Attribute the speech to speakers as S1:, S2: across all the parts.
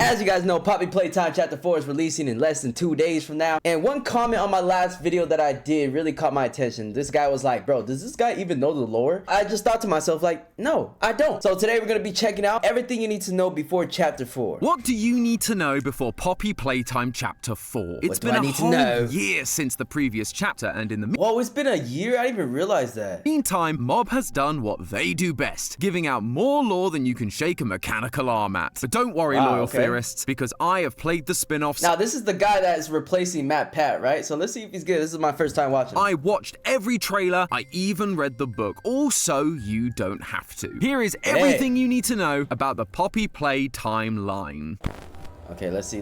S1: As you guys know, Poppy Playtime Chapter 4 is releasing in less than 2 days from now. And one comment on my last video that I did really caught my attention. This guy was like, bro, does this guy even know the lore? I just thought to myself, like, no, I don't. So today we're going to be checking out everything you need to know before Chapter 4.
S2: What do you need to know before Poppy Playtime Chapter 4? It's been a whole year since the previous chapter, and in the
S1: Whoa, it's been a year? I didn't even realize that.
S2: Meantime, Mob has done what they do best, giving out more lore than you can shake a mechanical arm at. But don't worry, loyal theorists, because I have played the spin-offs.
S1: Now, this is the guy that is replacing Matt Pat, right? So let's see if he's good. This is my first time watching.
S2: I watched every trailer. I even read the book. Also, you don't have to. Here is everything you need to know about the Poppy Play timeline.
S1: Okay, let's see.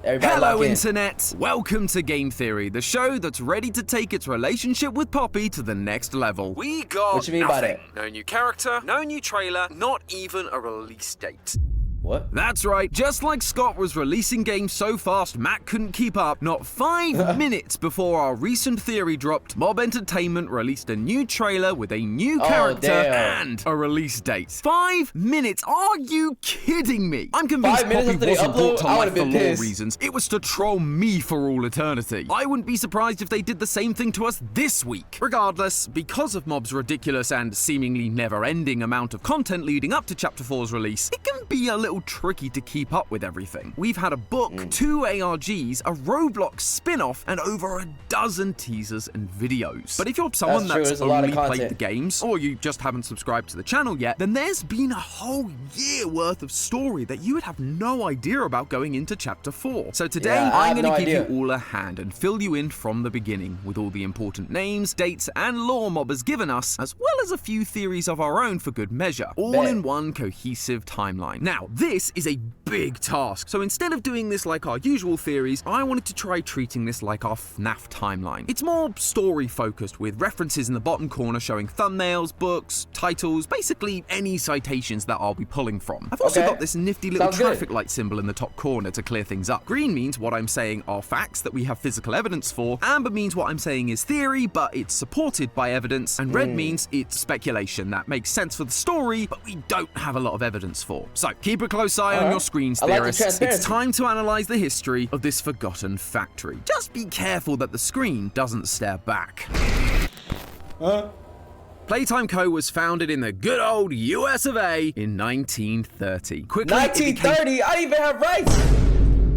S1: Everybody
S2: Hello, Internet! Welcome to Game Theory, the show that's ready to take its relationship with Poppy to the next level. We got
S1: what you mean by that?
S2: No new character, no new trailer, not even a release date.
S1: What?
S2: That's right, just like Scott was releasing games so fast Matt couldn't keep up, not 5 minutes before our recent theory dropped, Mob Entertainment released a new trailer with a new character and a release date. 5 minutes? Are you kidding me? I'm convinced Poppy wasn't brought to life for lore reasons. It was to troll me for all eternity. I wouldn't be surprised if they did the same thing to us this week. Regardless, because of Mob's ridiculous and seemingly never-ending amount of content leading up to Chapter 4's release, it can be a little tricky to keep up with everything. We've had a book, 2 ARGs, a Roblox spin-off, and over a dozen teasers and videos. But if you're someone that's only played the games, or you just haven't subscribed to the channel yet, then there's been a whole year worth of story that you would have no idea about going into Chapter 4. So today, I'm going to give you all a hand and fill you in from the beginning with all the important names, dates, and lore Mob has given us, as well as a few theories of our own for good measure, all in one cohesive timeline. Now, this is a big task, so instead of doing this like our usual theories, I wanted to try treating this like our FNAF timeline. It's more story focused, with references in the bottom corner showing thumbnails, books, titles, basically any citations that I'll be pulling from. I've also got this nifty little traffic light symbol in the top corner to clear things up. Green means what I'm saying are facts that we have physical evidence for, amber means what I'm saying is theory, but it's supported by evidence, and red means it's speculation that makes sense for the story, but we don't have a lot of evidence for. So keep a close eye on your screens, theorists. It's time to analyze the history of this forgotten factory. Just be careful that the screen doesn't stare back. Playtime Co. was founded in the good old US of A in 1930.
S1: 1930? I didn't even have rights!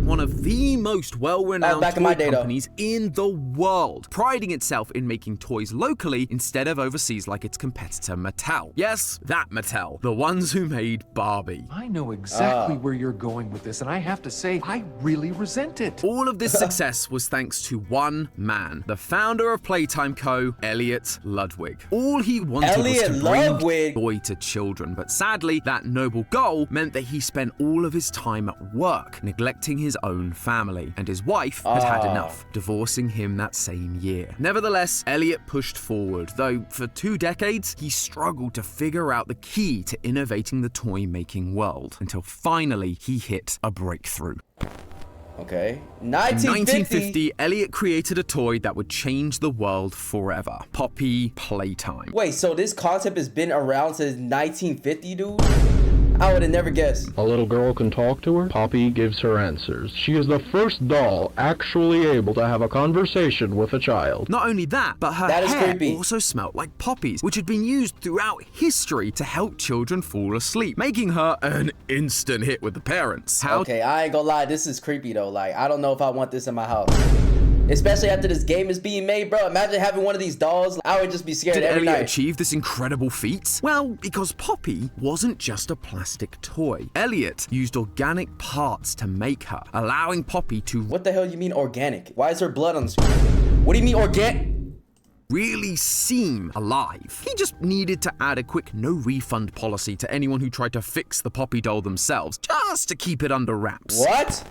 S2: One of the most well-renowned toy companies in the world, priding itself in making toys locally instead of overseas like its competitor Mattel. Yes, that Mattel, the ones who made Barbie.
S3: I know exactly where you're going with this, and I have to say, I really resent it.
S2: All of this success was thanks to one man, the founder of Playtime Co., Elliot Ludwick. All he wanted was to bring joy to children, but sadly, that noble goal meant that he spent all of his time at work, neglecting his own family, and his wife had had enough, divorcing him that same year. Nevertheless, Elliot pushed forward, though for 2 decades, he struggled to figure out the key to innovating the toy-making world, until finally he hit a breakthrough.
S1: Okay.
S2: In 1950, Elliot created a toy that would change the world forever. Poppy Playtime.
S1: Wait, so this concept has been around since 1950, dude? I would have never guessed.
S4: A little girl can talk to her. Poppy gives her answers. She is the first doll actually able to have a conversation with a child.
S2: Not only that, but her hair also smelled like poppies, which had been used throughout history to help children fall asleep, making her an instant hit with the parents.
S1: Okay, I ain't gonna lie, this is creepy though. Like, I don't know if I want this in my house. Especially after this game is being made, bro. Imagine having one of these dolls. I would just be scared every night.
S2: Did Elliot achieve this incredible feat? Well, because Poppy wasn't just a plastic toy. Elliot used organic parts to make her, allowing Poppy to...
S1: What the hell you mean organic? Why is her blood on the screen? What do you mean organic?
S2: Really seem alive. He just needed to add a quick no-refund policy to anyone who tried to fix the Poppy doll themselves, just to keep it under wraps.
S1: What?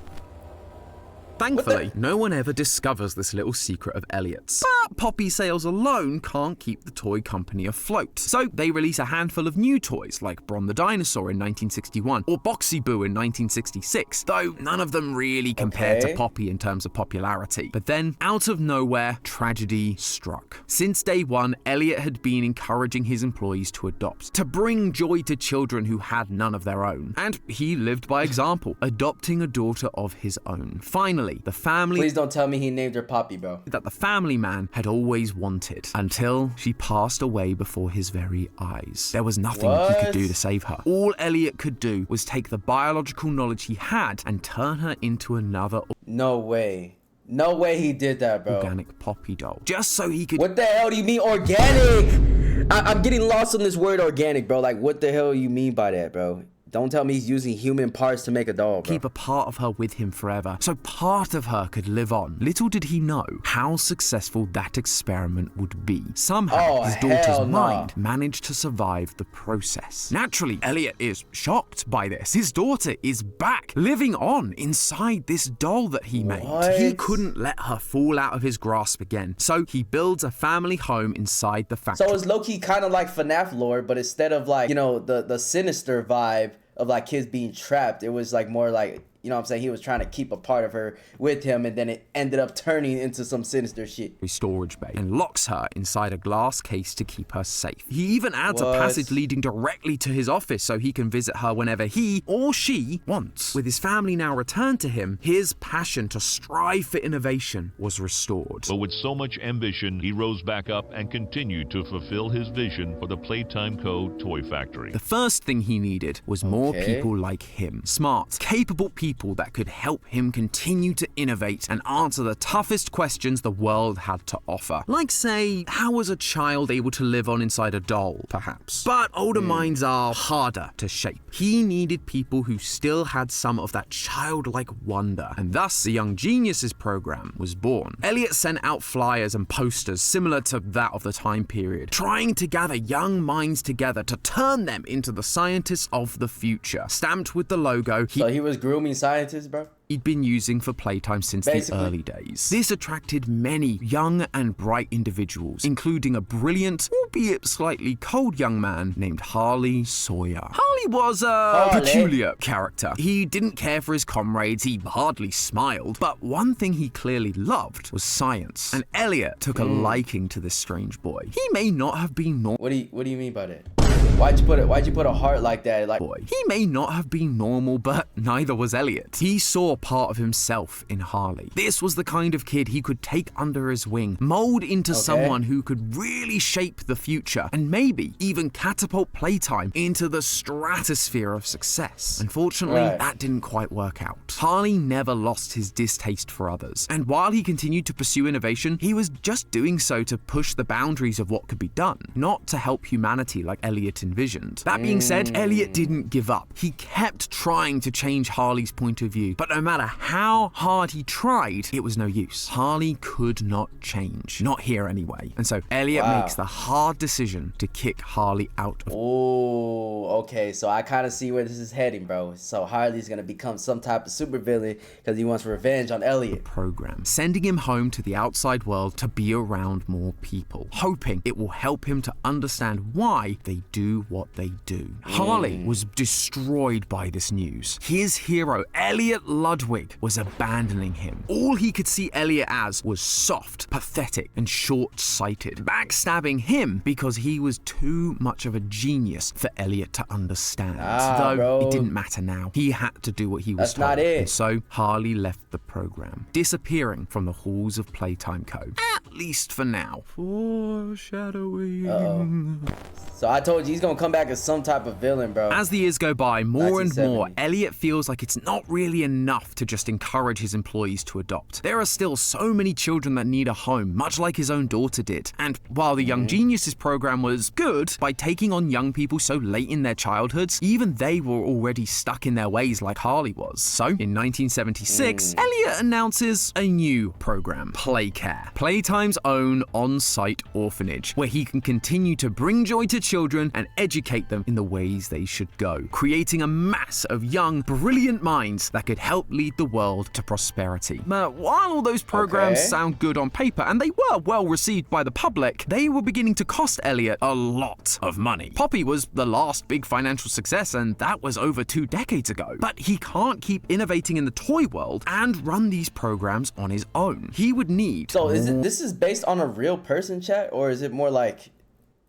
S2: Thankfully, no one ever discovers this little secret of Elliot's. But poppy sales alone can't keep the toy company afloat. So they release a handful of new toys like Bron the Dinosaur in 1961 or Boxy Boo in 1966, though none of them really compare to Poppy in terms of popularity. But then, out of nowhere, tragedy struck. Since day one, Elliot had been encouraging his employees to adopt, to bring joy to children who had none of their own. And he lived by example, adopting a daughter of his own. Finally, the family...
S1: Please don't tell me he named her Poppy, bro.
S2: ...that the family man had always wanted, until she passed away before his very eyes. There was nothing he could do to save her. All Elliot could do was take the biological knowledge he had and turn her into another...
S1: No way. No way he did that, bro.
S2: ...organic Poppy doll. Just so he could...
S1: What the hell do you mean organic? I'm getting lost on this word organic, bro. Like, what the hell you mean by that, bro? Don't tell me he's using human parts to make a doll, bro.
S2: Keep a part of her with him forever, so part of her could live on. Little did he know how successful that experiment would be. Somehow, his daughter's mind managed to survive the process. Naturally, Elliot is shocked by this. His daughter is back, living on inside this doll that he made. He couldn't let her fall out of his grasp again, so he builds a family home inside the factory.
S1: So it's low-key kind of like FNAF lore, but instead of like, you know, the sinister vibe of like kids being trapped, it was like more like, you know what I'm saying, he was trying to keep a part of her with him, and then it ended up turning into some sinister shit.
S2: Storage bay and locks her inside a glass case to keep her safe. He even adds a passage leading directly to his office so he can visit her whenever he or she wants. With his family now returned to him, his passion to strive for innovation was restored.
S5: But with so much ambition, he rose back up and continued to fulfill his vision for the Playtime Co. toy factory.
S2: The first thing he needed was more people like him. Smart, capable people that could help him continue to innovate and answer the toughest questions the world had to offer. Like, say, how was a child able to live on inside a doll, perhaps? But older minds are harder to shape. He needed people who still had some of that childlike wonder, and thus the Young Geniuses program was born. Elliot sent out flyers and posters similar to that of the time period, trying to gather young minds together to turn them into the scientists of the future. Stamped with the logo,
S1: so he was grooming scientists, bro?
S2: He'd been using for Playtime since the early days. This attracted many young and bright individuals, including a brilliant, albeit slightly cold young man named Harley Sawyer. Harley was a peculiar character. He didn't care for his comrades, he hardly smiled, but one thing he clearly loved was science, and Elliot took a liking to this strange boy. He may not have been normal.
S1: What do you mean by that? Why'd you put a heart like that? Like,
S2: he may not have been normal, but neither was Elliot. He saw part of himself in Harley. This was the kind of kid he could take under his wing, mold into someone who could really shape the future, and maybe even catapult Playtime into the stratosphere of success. Unfortunately, that didn't quite work out. Harley never lost his distaste for others, and while he continued to pursue innovation, he was just doing so to push the boundaries of what could be done, not to help humanity like Elliot envisioned. That being said, Elliot didn't give up. He kept trying to change Harley's point of view, but no matter how hard he tried, it was no use. Harley could not change. Not here anyway. And so Elliot makes the hard decision to kick Harley out of...
S1: Oh, okay. So I kind of see where this is heading, bro. So Harley's gonna become some type of supervillain because he wants revenge on Elliot.
S2: Program, sending him home to the outside world to be around more people, hoping it will help him to understand why they do what they do. Harley was destroyed by this news. His hero, Elliot Ludwick, was abandoning him. All he could see Elliot as was soft, pathetic, and short-sighted, backstabbing him because he was too much of a genius for Elliot to understand. Though it didn't matter now. He had to do what he was told.
S1: That's not it.
S2: And so Harley left the program, disappearing from the halls of Playtime Co. At least for now. Foreshadowing.
S1: So I told you he's gonna come back as some type of villain, bro.
S2: As the years go by, more and more, Elliot feels like it's not really enough to just encourage his employees to adopt. There are still so many children that need a home, much like his own daughter did. And while the Young Geniuses program was good by taking on young people so late in their childhoods, even they were already stuck in their ways like Harley was. So In 1976, Elliot announces a new program, Playcare, Playtime's own on-site orphanage, where he can continue to bring joy to children and educate them in the ways they should go, creating a mass of young, brilliant minds that could help lead the world to prosperity. But while all those programs sound good on paper, and they were well received by the public, they were beginning to cost Elliot a lot of money. Poppy was the last big financial success, and that was over 2 decades ago. But he can't keep innovating in the toy world and run these programs on his own. He would need...
S1: So this is based on a real person, chat, or is it more like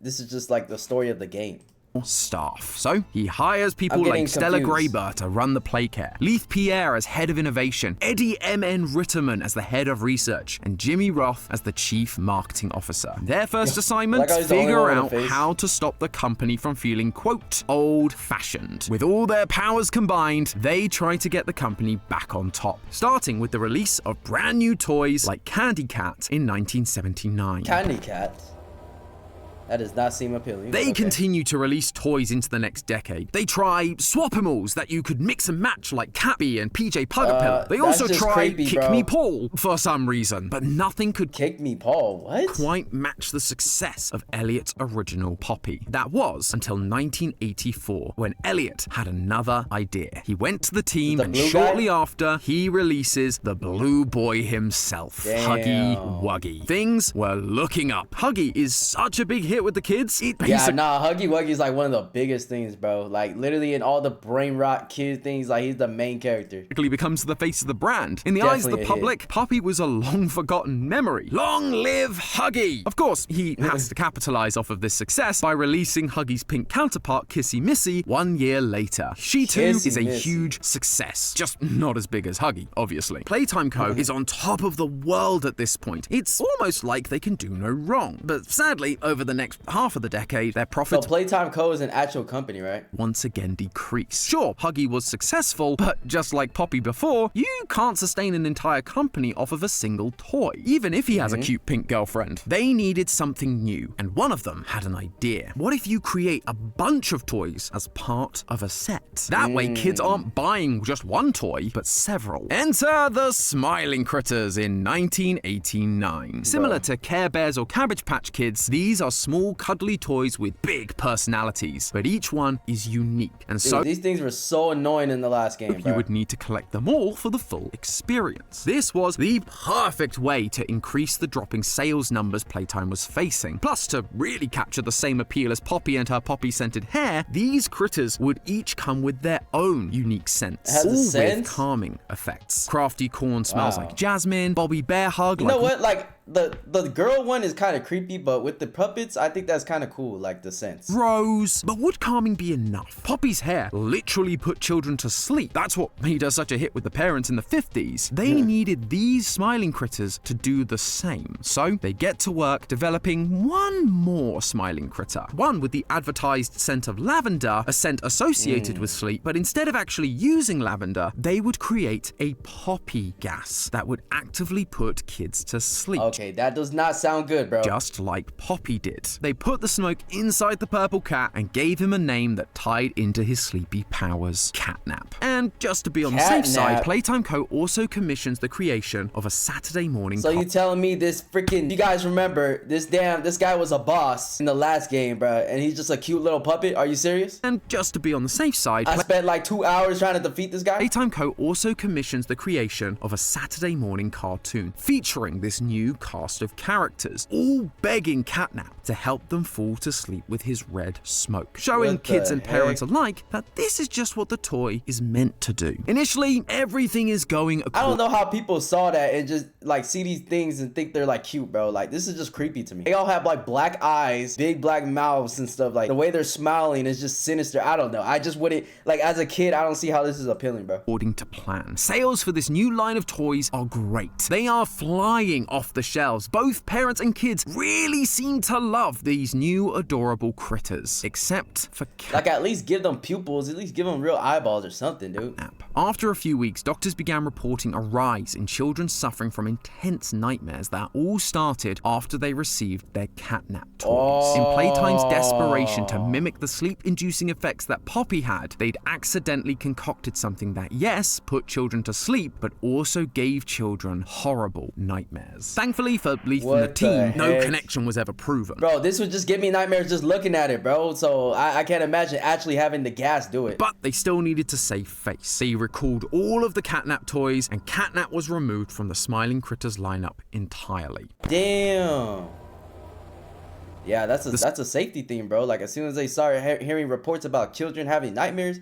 S1: this is just like the story of the game?
S2: Staff. So he hires people like Stella Graber to run the Playcare, Leith Pierre as head of innovation, Eddie M.N. Ritterman as the head of research, and Jimmy Roth as the chief marketing officer. Their first assignment, figure out how to stop the company from feeling, quote, old-fashioned. With all their powers combined, they try to get the company back on top, starting with the release of brand new toys like Candy Cat in 1979.
S1: Candy Cat? That does not seem appealing.
S2: They continue to release toys into the next decade. They try Swap-A-Mals that you could mix and match like Catbee and PJ Pugapillow. They also try Kick Me Paul for some reason, but nothing could
S1: Kick Me Paul, what?
S2: Quite match the success of Elliot's original Poppy. That was until 1984, when Elliot had another idea. He went to the team, and shortly after, he releases the Blue Boy himself, Huggy Wuggy. Things were looking up. Huggy is such a big hit with the kids.
S1: Huggy Wuggy is like one of the biggest things, bro. Like literally in all the brain rot kid things, like he's the main character.
S2: He becomes the face of the brand. In the eyes of the public, Poppy was a long forgotten memory. Long live Huggy! Of course, he has to capitalize off of this success by releasing Huggy's pink counterpart, Kissy Missy, 1 year later. She too is a huge success, just not as big as Huggy, obviously. Playtime Co. is on top of the world at this point. It's almost like they can do no wrong. But sadly, over the next half of the decade, their profits...
S1: So Playtime Co. is an actual company, right?
S2: ...once again decrease. Sure, Huggy was successful, but just like Poppy before, you can't sustain an entire company off of a single toy, even if he has a cute pink girlfriend. They needed something new, and one of them had an idea. What if you create a bunch of toys as part of a set? That way, kids aren't buying just one toy, but several. Enter the Smiling Critters in 1989. Similar to Care Bears or Cabbage Patch Kids, these are small, cuddly toys with big personalities, but each one is unique. And so
S1: these things were so annoying in the last game,
S2: you would need to collect them all for the full experience. This was the perfect way to increase the dropping sales numbers Playtime was facing. Plus, to really capture the same appeal as Poppy and her poppy-scented hair, these critters would each come with their own unique scents, all with calming effects. Crafty Corn smells like jasmine, Bobby Bear Hug
S1: you know what, like the girl one is kind of creepy, but with the puppets, I think that's kind of cool, like the scents.
S2: Rose. But would calming be enough? Poppy's hair literally put children to sleep. That's what made her such a hit with the parents in the 50s. They needed these smiling critters to do the same. So they get to work developing one more smiling critter. One with the advertised scent of lavender, a scent associated with sleep, but instead of actually using lavender, they would create a poppy gas that would actively put kids to sleep.
S1: Okay, that does not sound good, bro.
S2: Just like Poppy did. They put the smoke inside the purple cat and gave him a name that tied into his sleepy powers, Catnap. And just to be on the safe side, Playtime Co. also commissions the creation of a Saturday morning...
S1: So you telling me this freaking... You guys remember, this guy was a boss in the last game, bro, and he's just a cute little puppet? Are you serious?
S2: And just to be on the safe side...
S1: I spent like 2 hours trying to defeat this guy?
S2: Playtime Co. also commissions the creation of a Saturday morning cartoon featuring this new cast of characters, all begging Catnap to help them fall to sleep with his red smoke, showing kids and parents alike that this is just what the toy is meant to do. Initially, everything is going according...
S1: I don't know how people saw that and just like see these things and think they're like cute, bro. Like this is just creepy to me. They all have like black eyes, big black mouths and stuff. Like the way they're smiling is just sinister. I don't know. I just wouldn't, like as a kid, I don't see how this is appealing, bro.
S2: According to plan, sales for this new line of toys are great. They are flying off the shelves. Both parents and kids really seem to love these new adorable critters, except for
S1: like at least give them pupils, at least give them real eyeballs or something, dude.
S2: After a few weeks, doctors began reporting a rise in children suffering from intense nightmares that all started after they received their catnap toys. In Playtime's desperation to mimic the sleep-inducing effects that Poppy had, they'd accidentally concocted something that, yes, put children to sleep, but also gave children horrible nightmares. Thankfully for Leith and the team, no connection was ever proven.
S1: Bro, this would just give me nightmares just looking at it, bro. So I can't imagine actually having the gas do it.
S2: But they still needed to save face. They recalled all of the catnap toys, and catnap was removed from the Smiling Critters lineup entirely.
S1: Damn. Yeah, that's a safety thing, bro. Like, as soon as they started hearing reports about children having nightmares,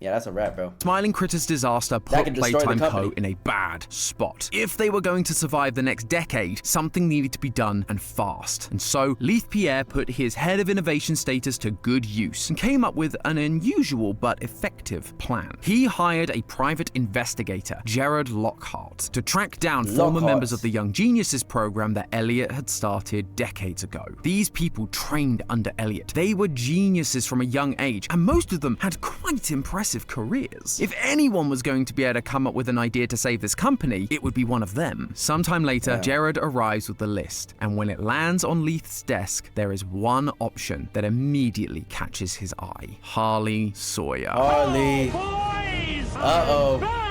S1: yeah, that's a wrap, bro.
S2: Smiling Critters disaster put Playtime Co. in a bad spot. If they were going to survive the next decade, something needed to be done, and fast. And so, Leith Pierre put his head of innovation status to good use and came up with an unusual but effective plan. He hired a private investigator, Jared Lockhart, to track down former members of the Young Geniuses program that Elliot had started decades ago. These people trained under Elliot. They were geniuses from a young age, and most of them had quite impressive careers. If anyone was going to be able to come up with an idea to save this company, it would be one of them. Sometime later, Jared arrives with the list, and when it lands on Leith's desk, there is one option that immediately catches his eye. Harley Sawyer.
S1: Harley. Uh-oh.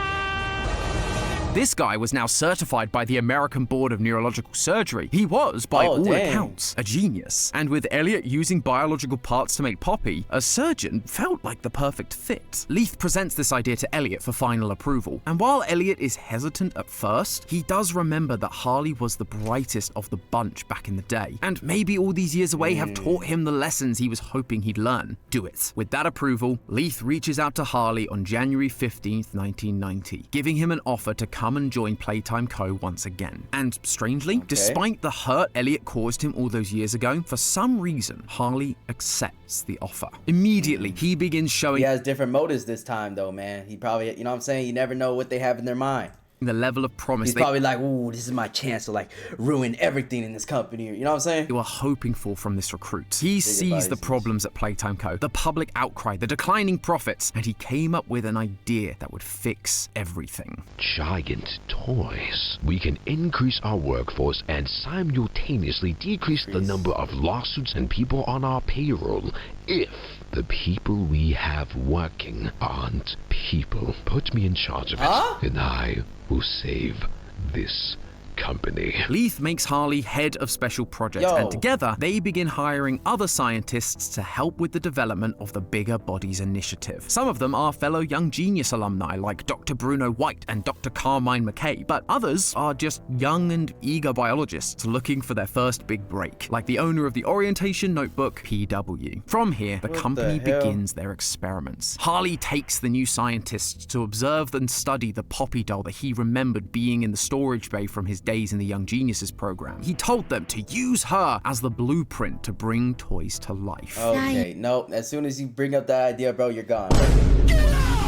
S2: This guy was now certified by the American Board of Neurological Surgery. He was, by all accounts, a genius. And with Elliot using biological parts to make Poppy, a surgeon felt like the perfect fit. Leith presents this idea to Elliot for final approval. And while Elliot is hesitant at first, he does remember that Harley was the brightest of the bunch back in the day. And maybe all these years away have taught him the lessons he was hoping he'd learn. Do it. With that approval, Leith reaches out to Harley on January 15th, 1990, giving him an offer to come and join Playtime Co. once again. And strangely, despite the hurt Elliot caused him all those years ago, for some reason, Harley accepts the offer. Immediately, he begins showing...
S1: He has different motives this time, though, man. He probably, you know what I'm saying? You never know what they have in their mind.
S2: The level of promise.
S1: He's probably like, ooh, this is my chance to like ruin everything in this company. You know what I'm saying?
S2: They were hoping for from this recruit. He sees the problems at Playtime Co., the public outcry, the declining profits, and he came up with an idea that would fix everything.
S6: Giant toys. We can increase our workforce and simultaneously decrease the number of lawsuits and people on our payroll if the people we have working aren't people. Put me in charge of it, and I will save this company.
S2: Leith makes Harley head of special projects, and together they begin hiring other scientists to help with the development of the Bigger Bodies Initiative. Some of them are fellow Young Genius alumni like Dr. Bruno White and Dr. Carmine McKay, but others are just young and eager biologists looking for their first big break, like the owner of the orientation notebook, PW. From here, the company begins their experiments. Harley takes the new scientists to observe and study the Poppy doll that he remembered being in the storage bay from his days in the Young Geniuses program. He told them to use her as the blueprint to bring toys to life.
S1: Okay, no, as soon as you bring up that idea, bro, you're gone, bro.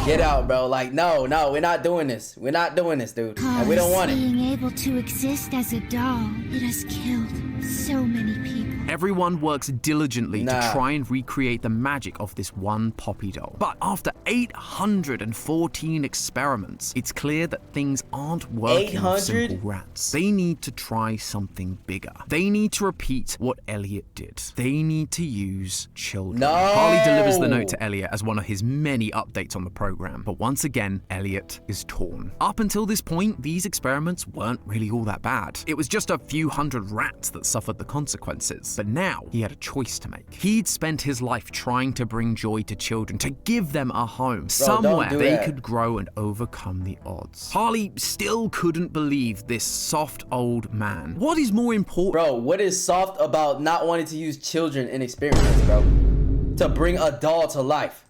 S1: Get out, bro. Like, no, we're not doing this. We're not doing this, dude. And we don't want it.
S7: Being able to exist as a doll, it has killed so many people.
S2: Everyone works diligently to try and recreate the magic of this one Poppy doll. But after 814 experiments, it's clear that things aren't working with simple rats. They need to try something bigger. They need to repeat what Elliot did. They need to use children. Harley delivers the note to Elliot as one of his many updates on the program. But once again, Elliot is torn. Up until this point, these experiments weren't really all that bad. It was just a few hundred rats that suffered the consequences. But now, he had a choice to make. He'd spent his life trying to bring joy to children, to give them a home, somewhere they could grow and overcome the odds. Harley still couldn't believe this soft old man. What is more important?
S1: Bro, what is soft about not wanting to use children in experiments, bro? To bring a doll to life.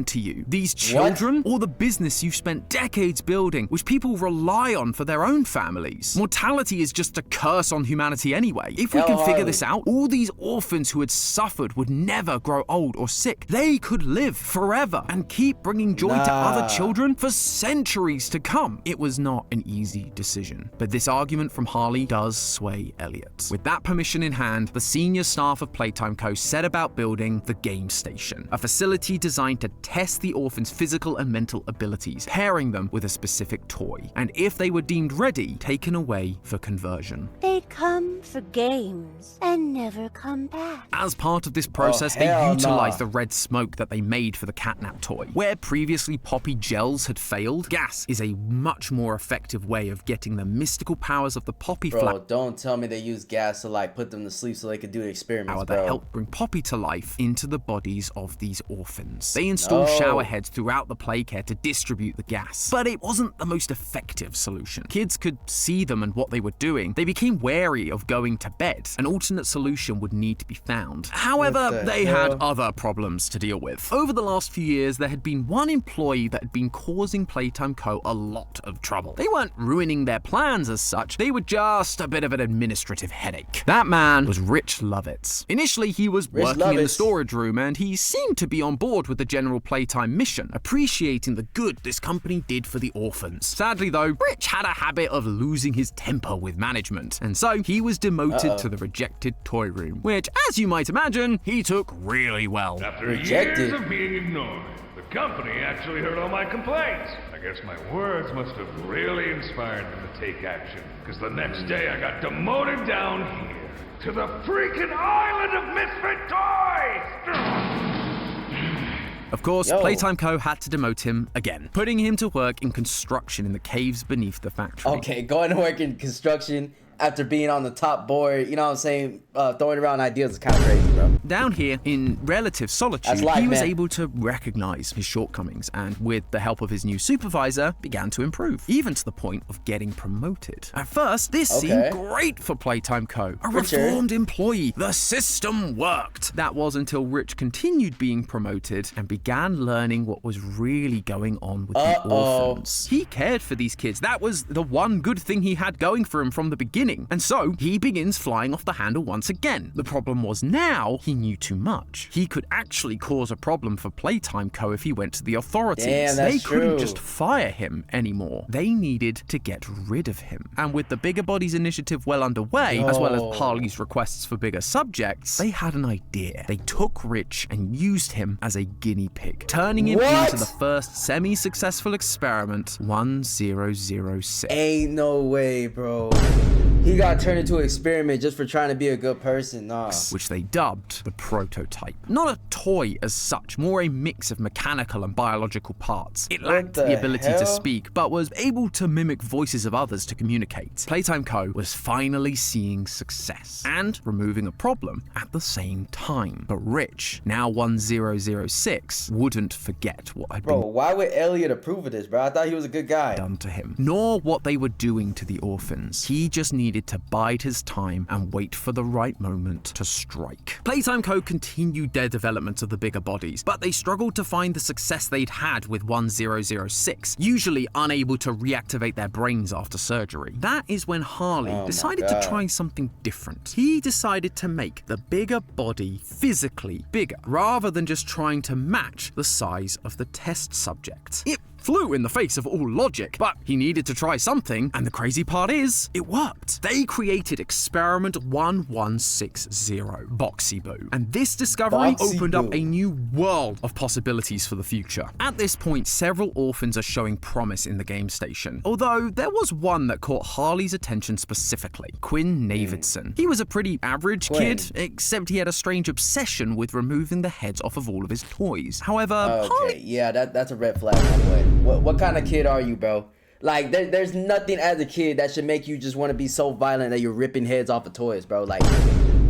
S2: To you, these children, or the business you've spent decades building, which people rely on for their own families? Mortality is just a curse on humanity anyway. If we can figure this out, all these orphans who had suffered would never grow old or sick. They could live forever and keep bringing joy to other children for centuries to come. It was not an easy decision, but this argument from Harley does sway Elliot. With that permission in hand, the senior staff of Playtime Co. set about building the Game Station, a facility designed to test the orphans' physical and mental abilities, pairing them with a specific toy, and if they were deemed ready, taken away for conversion.
S8: They'd come for games and never come back.
S2: As part of this process, they utilized the red smoke that they made for the catnap toy. Where previously poppy gels had failed, gas is a much more effective way of getting the mystical powers of the poppy flower.
S1: Bro, don't tell me they use gas to like put them to sleep so they could do experiments, bro.
S2: That helped bring Poppy to life into the bodies of these orphans. They installed shower heads throughout the playcare to distribute the gas, but it wasn't the most effective solution. Kids could see them and what they were doing. They became wary of going to bed. An alternate solution would need to be found. However, they had other problems to deal with. Over the last few years, there had been one employee that had been causing Playtime Co. a lot of trouble. They weren't ruining their plans as such, they were just a bit of an administrative headache. That man was RICHLEV. Initially, he was working in the storage room and he seemed to be on board with the general Playtime mission, appreciating the good this company did for the orphans. Sadly though, Rich had a habit of losing his temper with management, and so he was demoted to the rejected toy room, which, as you might imagine, he took really well.
S9: After years of being ignored, the company actually heard all my complaints. I guess my words must have really inspired them to take action, because the next day I got demoted down here to the freaking island of misfit toys!
S2: Of course, Playtime Co. had to demote him again, putting him to work in construction in the caves beneath the factory.
S1: Okay, going to work in construction after being on the top board, you know what I'm saying, throwing around ideas is kind of crazy, bro.
S2: Down here, in relative solitude, he was able to recognize his shortcomings and, with the help of his new supervisor, began to improve, even to the point of getting promoted. At first, this seemed great for Playtime Co. A reformed employee. The system worked. That was until Rich continued being promoted and began learning what was really going on with the orphans. He cared for these kids. That was the one good thing he had going for him from the beginning. And so, he begins flying off the handle once again. The problem was now, he knew too much. He could actually cause a problem for Playtime Co. if he went to the authorities. They couldn't just fire him anymore. They needed to get rid of him. And with the Bigger Bodies initiative well underway, as well as Harley's requests for bigger subjects, they had an idea. They took Rich and used him as a guinea pig, turning him into the first semi-successful experiment, 1006.
S1: Ain't no way, bro. He got turned into an experiment just for trying to be a good person,
S2: which they dubbed the prototype. Not a toy as such, more a mix of mechanical and biological parts. It lacked the ability to speak, but was able to mimic voices of others to communicate. Playtime Co. was finally seeing success and removing a problem at the same time. But Rich, now 1006, wouldn't forget what had been
S1: why would Elliot approve of this, bro? I thought he was a good guy.
S2: Done to him. Nor what they were doing to the orphans. He just needed to bide his time and wait for the right moment to strike. Playtime Co. continued their development of the Bigger Bodies, but they struggled to find the success they'd had with 1006, usually unable to reactivate their brains after surgery. That is when Harley decided to try something different. He decided to make the Bigger Body physically bigger, rather than just trying to match the size of the test subject. It flew in the face of all logic, but he needed to try something, and the crazy part is, it worked. They created Experiment 1160, Boxy Boo, and this discovery opened up a new world of possibilities for the future. At this point, several orphans are showing promise in the game station, although there was one that caught Harley's attention specifically, Quinn Navidson. He was a pretty average kid, except he had a strange obsession with removing the heads off of all of his toys. However,
S1: yeah, that's a red flag, my boy. What kind of kid are you, bro? Like, there's nothing as a kid that should make you just want to be so violent that you're ripping heads off of toys, bro. Like,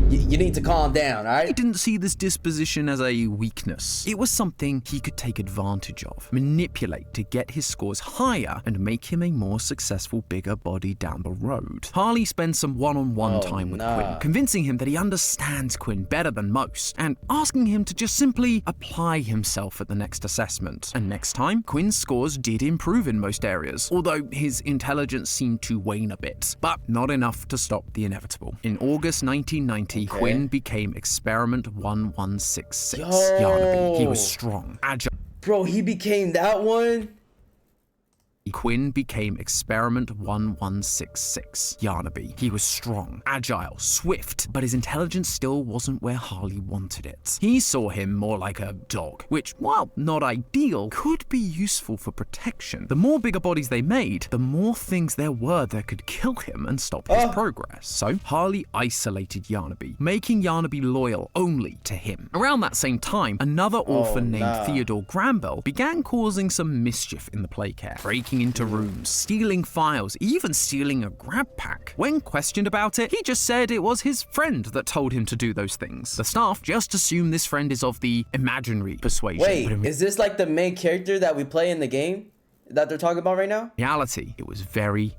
S1: you need to calm down, all right?
S2: He didn't see this disposition as a weakness. It was something he could take advantage of, manipulate to get his scores higher and make him a more successful Bigger Body down the road. Harley spends some one-on-one time with Quinn, convincing him that he understands Quinn better than most, and asking him to just simply apply himself at the next assessment. And next time, Quinn's scores did improve in most areas, although his intelligence seemed to wane a bit, but not enough to stop the inevitable. In August 1990, Quinn became Experiment 1166. Yarnaby. He was strong, agile.
S1: Bro, he became that one?
S2: Quinn became Experiment 1166, Yarnaby. He was strong, agile, swift, but his intelligence still wasn't where Harley wanted it. He saw him more like a dog, which, while not ideal, could be useful for protection. The more bigger bodies they made, the more things there were that could kill him and stop his progress. So Harley isolated Yarnaby, making Yarnaby loyal only to him. Around that same time, another orphan named Theodore Granville began causing some mischief in the playcare, breaking into rooms, stealing files, even stealing a grab pack. When questioned about it, he just said it was his friend that told him to do those things. The staff just assume this friend is of the imaginary persuasion.
S1: Wait, is this like the main character that we play in the game that they're talking about right now?
S2: In reality, it was very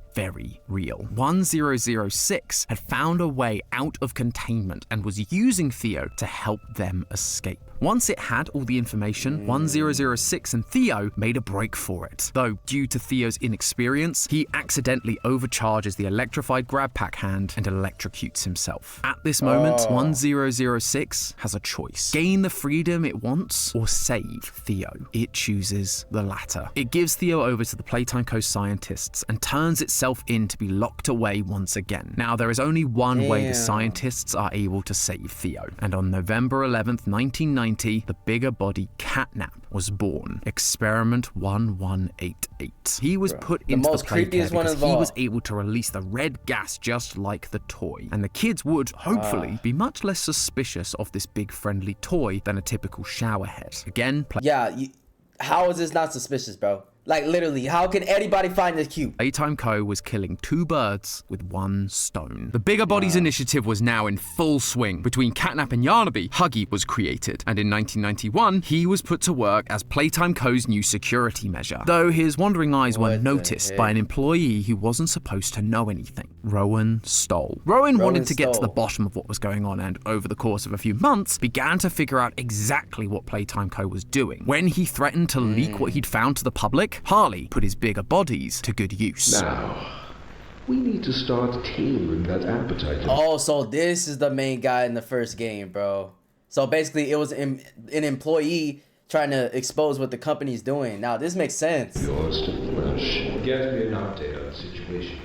S2: real. 1006 had found a way out of containment and was using Theo to help them escape. Once it had all the information, 1006 and Theo made a break for it. Though, due to Theo's inexperience, he accidentally overcharges the electrified grab pack hand and electrocutes himself. At this moment, 1006 has a choice. Gain the freedom it wants or save Theo. It chooses the latter. It gives Theo over to the Playtime Co. scientists and turns itself in to be locked away once again. Now, there is only one way the scientists are able to save Theo. And on November 11th, 1990, the bigger body Catnap was born. Experiment 1188. He was put into the playcare because he was able to release the red gas just like the toy. And the kids would, hopefully, be much less suspicious of this big friendly toy than a typical shower head. Again,
S1: how is this not suspicious, bro? Like, literally, how can anybody find this cute?
S2: Playtime Co. was killing two birds with one stone. The Bigger Bodies initiative was now in full swing. Between Catnap and Yarnaby, Huggy was created, and in 1991, he was put to work as Playtime Co.'s new security measure. Though his wandering eyes were noticed by an employee who wasn't supposed to know anything. Rowan Stoll. Rowan wanted to get to the bottom of what was going on, and over the course of a few months, began to figure out exactly what Playtime Co. was doing. When he threatened to leak what he'd found to the public, Harley put his bigger bodies to good use.
S6: Now, we need to start taming that appetite.
S1: Oh, so this is the main guy in the first game, bro. So basically, it was an employee trying to expose what the company's doing. Now, this makes sense.
S6: Yours to flesh. Get me an update on the situation.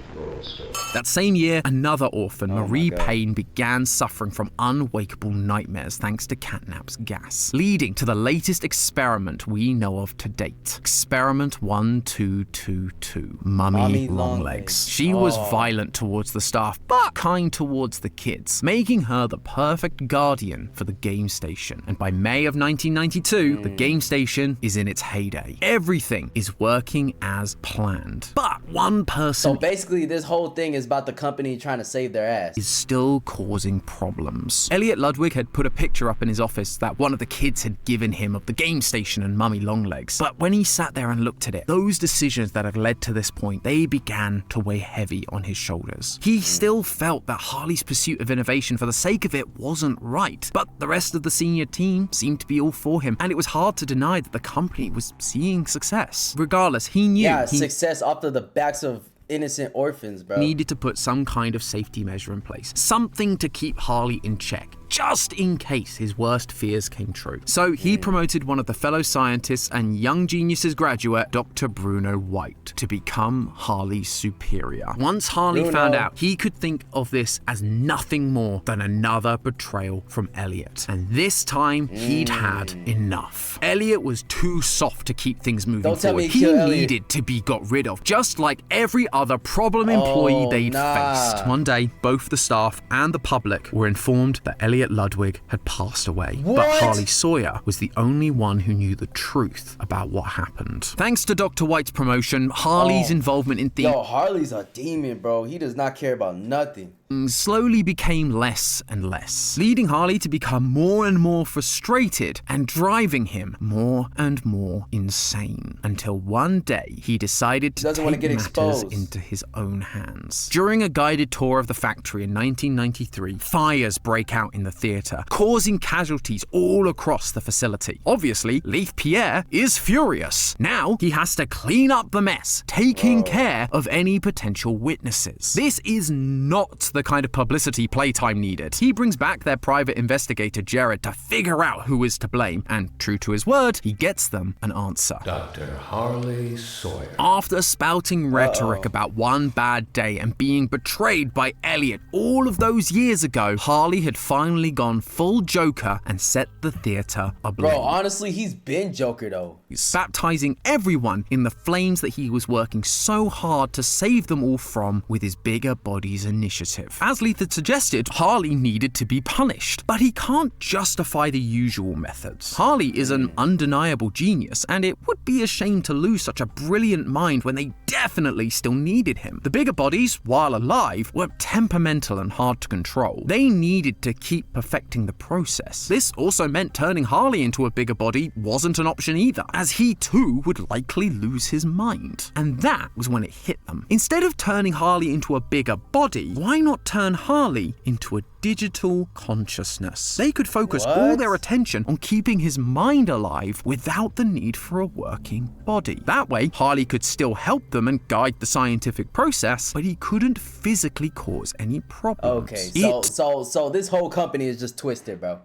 S2: That same year, another orphan, Marie Payne, began suffering from unwakeable nightmares thanks to Catnap's gas, leading to the latest experiment we know of to date. Experiment 1222, Mummy Longlegs. She was violent towards the staff, but kind towards the kids, making her the perfect guardian for the game station. And by May of 1992, the game station is in its heyday. Everything is working as planned. But one person...
S1: So basically, this whole thing is about the company trying to save their ass.
S2: ...is still causing problems. Elliot Ludwick had put a picture up in his office that one of the kids had given him of the game station and Mummy Longlegs. But when he sat there and looked at it, those decisions that had led to this point, they began to weigh heavy on his shoulders. He still felt that Harley's pursuit of innovation for the sake of it wasn't right. But the rest of the senior team seemed to be all for him, and it was hard to deny that the company was seeing success. Regardless, he knew
S1: success off of the backs of innocent orphans, bro.
S2: Needed to put some kind of safety measure in place. Something to keep Harley in check, just in case his worst fears came true. So he promoted one of the fellow scientists and Young Geniuses graduate, Dr. Bruno White, to become Harley's superior. Once Harley found out, he could think of this as nothing more than another betrayal from Elliot. And this time, he'd had enough. Elliot was too soft to keep things moving forward. He needed to be got rid of, just like every other problem employee they'd faced. One day, both the staff and the public were informed that Elliot Ludwick had passed away. But Harley Sawyer was the only one who knew the truth about what happened. Thanks to Dr. White's promotion, Harley's involvement in
S1: Yo, Harley's a demon, bro. He does not care about nothing.
S2: Slowly became less and less, leading Harley to become more and more frustrated and driving him more and more insane. Until one day, he decided to take matters into his own hands. During a guided tour of the factory in 1993, fires break out in the theater, causing casualties all across the facility. Obviously, Leif Pierre is furious. Now, he has to clean up the mess, taking care of any potential witnesses. This is not the the kind of publicity Playtime needed. He brings back their private investigator Jared to figure out who is to blame, and true to his word, he gets them an answer.
S10: Dr. Harley Sawyer.
S2: After spouting rhetoric about one bad day and being betrayed by Elliot all of those years ago, Harley had finally gone full Joker and set the theater ablaze.
S1: Bro, honestly, he's been Joker though.
S2: He's baptizing everyone in the flames that he was working so hard to save them all from with his Bigger Bodies initiative. As Leith had suggested, Harley needed to be punished, but he can't justify the usual methods. Harley is an undeniable genius, and it would be a shame to lose such a brilliant mind when they definitely still needed him. The Bigger Bodies, while alive, were temperamental and hard to control. They needed to keep perfecting the process. This also meant turning Harley into a Bigger Body wasn't an option either, as he too would likely lose his mind. And that was when it hit them. Instead of turning Harley into a bigger body, why not turn Harley into a digital consciousness? They could focus all their attention on keeping his mind alive without the need for a working body. That way, Harley could still help them and guide the scientific process, but he couldn't physically cause any problems.
S1: Okay, so this whole company is just twisted, bro.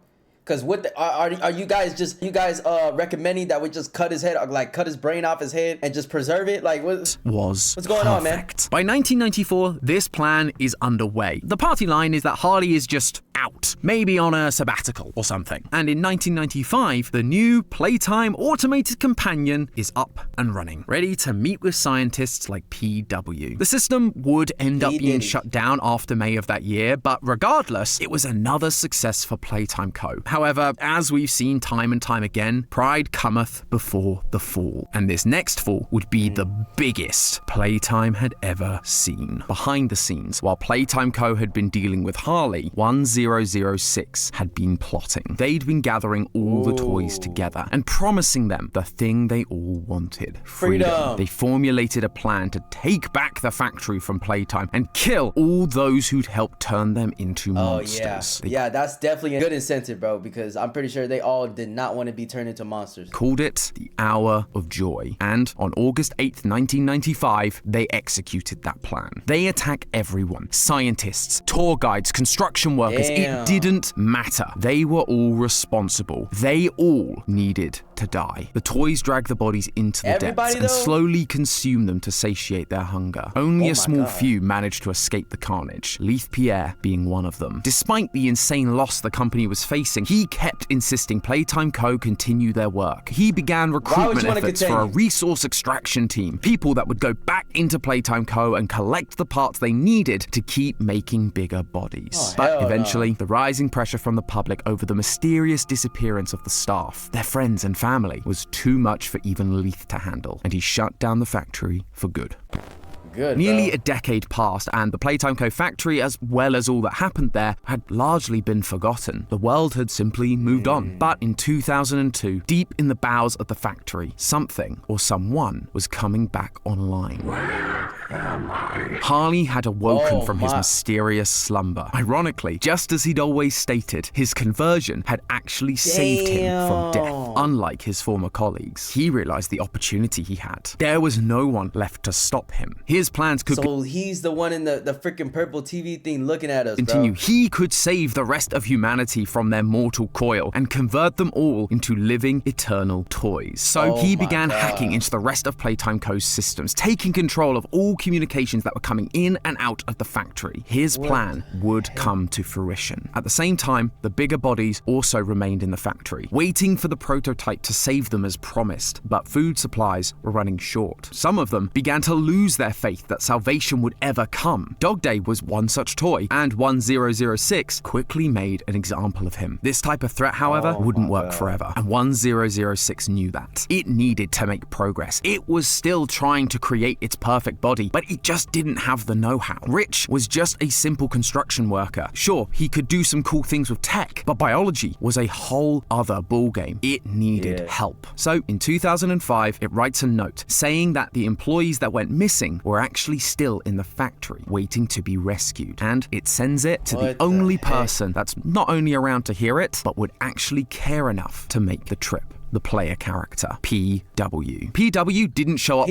S1: Because what the, are you guys recommending that we just cut his head, like cut his brain off his head and just preserve it? Like what's going on, man?
S2: By 1994, this plan is underway. The party line is that Harley is just out, maybe on a sabbatical or something. And in 1995, the new Playtime automated companion is up and running, ready to meet with scientists like PW. The system would end up being shut down after May of that year, but regardless, it was another success for Playtime Co. However, as we've seen time and time again, pride cometh before the fall. And this next fall would be the biggest Playtime had ever seen. Behind the scenes, while Playtime Co. had been dealing with Harley, 1006 had been plotting. They'd been gathering all the toys together and promising them the thing they all wanted: freedom. They formulated a plan to take back the factory from Playtime and kill all those who'd helped turn them into monsters.
S1: Yeah, that's definitely a good incentive, bro, because I'm pretty sure they all did not want to be turned into monsters.
S2: Called it the Hour of Joy. And on August 8th, 1995, they executed that plan. They attack everyone: scientists, tour guides, construction workers. It didn't matter. They were all responsible. They all needed to die. The toys drag the bodies into the depths and slowly consume them to satiate their hunger. Only a small few managed to escape the carnage, Leith Pierre being one of them. Despite the insane loss the company was facing, he kept insisting Playtime Co. continue their work. He began recruitment efforts for a resource extraction team, people that would go back into Playtime Co. and collect the parts they needed to keep making bigger bodies. But eventually, the rising pressure from the public over the mysterious disappearance of the staff, their friends and family, was too much for even Leith to handle, and he shut down the factory for good. Nearly a decade passed, and the Playtime Co. factory, as well as all that happened there, had largely been forgotten. The world had simply moved on. But in 2002, deep in the bowels of the factory, something or someone was coming back online.
S10: Where am I?
S2: Harley had awoken from his mysterious slumber. Ironically, just as he'd always stated, his conversion had actually saved him from death. Unlike his former colleagues, he realized the opportunity he had. There was no one left to stop him. His plans could
S1: he's the one in the freaking purple TV thing looking at us,
S2: continue.
S1: Bro.
S2: He could save the rest of humanity from their mortal coil and convert them all into living, eternal toys. So he began hacking into the rest of Playtime Co.'s systems, taking control of all communications that were coming in and out of the factory. His plan would come to fruition. At the same time, the bigger bodies also remained in the factory, waiting for the prototype to save them as promised. But food supplies were running short. Some of them began to lose their faith that salvation would ever come. Dog Day was one such toy, and 1006 quickly made an example of him. This type of threat, however, wouldn't work forever, and 1006 knew that. It needed to make progress. It was still trying to create its perfect body, but it just didn't have the know-how. Rich was just a simple construction worker. Sure, he could do some cool things with tech, but biology was a whole other ballgame. It needed help. So in 2005, it writes a note saying that the employees that went missing were actually still in the factory, waiting to be rescued. And it sends it to the only person that's not only around to hear it, but would actually care enough to make the trip. the player character, PW. PW didn't show up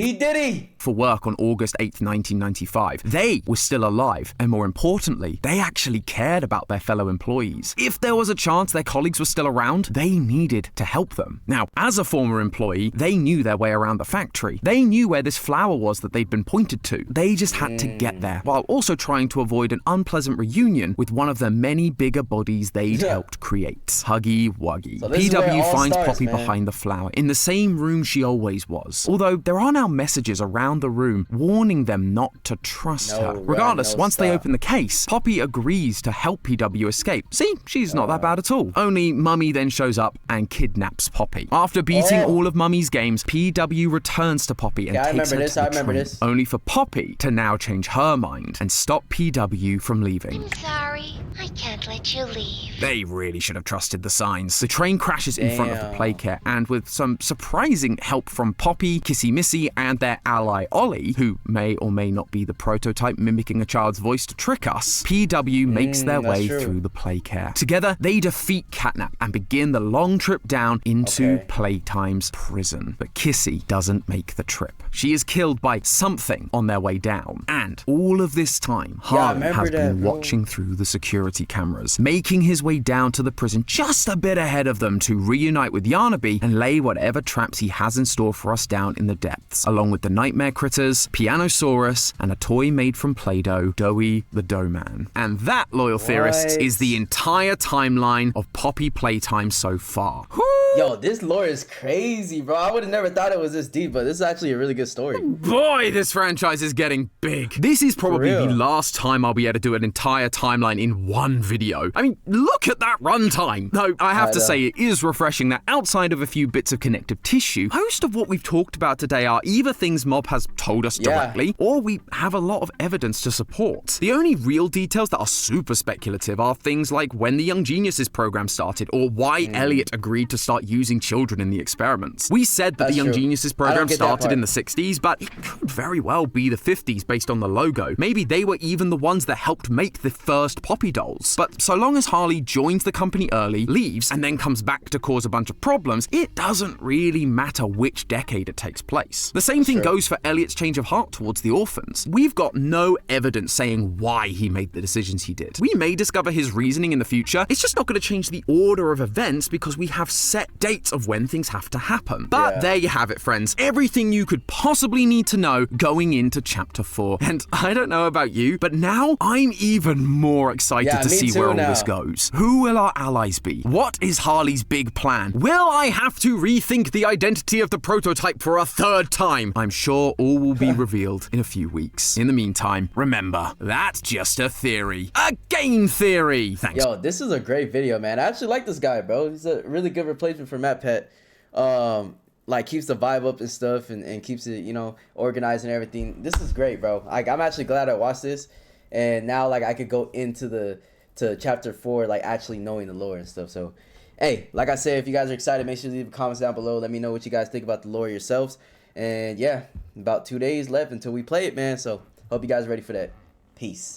S2: for work on August 8th, 1995. They were still alive, and more importantly, they actually cared about their fellow employees. If there was a chance their colleagues were still around, they needed to help them. Now, as a former employee, they knew their way around the factory. They knew where this flower was that they'd been pointed to. They just had to get there, while also trying to avoid an unpleasant reunion with one of the many bigger bodies they'd helped create. Huggy Wuggy.
S1: So
S2: PW finds Poppy
S1: man.
S2: behind the flower, in the same room she always was. Although there are now messages around the room warning them not to trust her. Regardless, once they open the case, Poppy agrees to help PW escape. See, she's not that bad at all. Only Mummy then shows up and kidnaps Poppy. After beating all of Mummy's games, PW returns to Poppy and takes her to the train, only for Poppy to now change her mind and stop PW from leaving.
S7: I'm sorry. I can't let you leave.
S2: They really should have trusted the signs. The train crashes in front of the playcare, and with some surprising help from Poppy, Kissy Missy, and their ally Ollie, who may or may not be the prototype mimicking a child's voice to trick us, PW makes their way through the playcare. Together, they defeat Catnap and begin the long trip down into Playtime's prison. But Kissy doesn't make the trip. She is killed by something on their way down. And all of this time, Harley has been watching through the security cameras, making his way down to the prison just a bit ahead of them to reunite with Yarnaby and lay whatever traps he has in store for us down in the depths, along with the nightmare critters, Pianosaurus, and a toy made from Play-Doh, Doughy the Dough Man. And that, loyal theorists, is the entire timeline of Poppy Playtime so far.
S1: Yo, this lore is crazy, bro. I would have never thought it was this deep, but this is actually a really good story.
S2: Boy, this franchise is getting big. This is probably the last time I'll be able to do an entire timeline in one video. I mean, look at that runtime. Though, I have to say, it is refreshing that outside of a few bits of connective tissue, most of what we've talked about today are either things Mob has told us directly, or we have a lot of evidence to support. The only real details that are super speculative are things like when the Young Geniuses program started, or why Elliot agreed to start using children in the experiments. We said that the Young Geniuses program started in the 60s, but it could very well be the 50s based on the logo. Maybe they were even the ones that helped make the first Poppy dolls. But so long as Harley joins the company early, leaves, and then comes back to cause a bunch of problems, it doesn't really matter which decade it takes place. The same thing goes for Elliot's change of heart towards the orphans. We've got no evidence saying why he made the decisions he did. We may discover his reasoning in the future. It's just not going to change the order of events because we have set dates of when things have to happen. But there you have it, friends. Everything you could possibly need to know going into Chapter 4. And I don't know about you, but now I'm even more excited to see where all this goes. Who will our allies be? What is Harley's big plan? Will I have to rethink the identity of the prototype for a third time? I'm sure all will be revealed in a few weeks. In the meantime, remember, that's just a theory. A game theory! Thanks.
S1: Yo, this is a great video, man. I actually like this guy, bro. He's a really good replacement for Matt Pet. Like, keeps the vibe up and stuff, and keeps it, you know, organized and everything. This is great, bro. Like, I'm actually glad I watched this, and now, like, I could go into to Chapter 4, like, actually knowing the lore and stuff. So, hey, like I said, if you guys are excited, make sure to leave comments down below. Let me know what you guys think about the lore yourselves. And, yeah, about 2 days left until we play it, man. So, hope you guys are ready for that. Peace.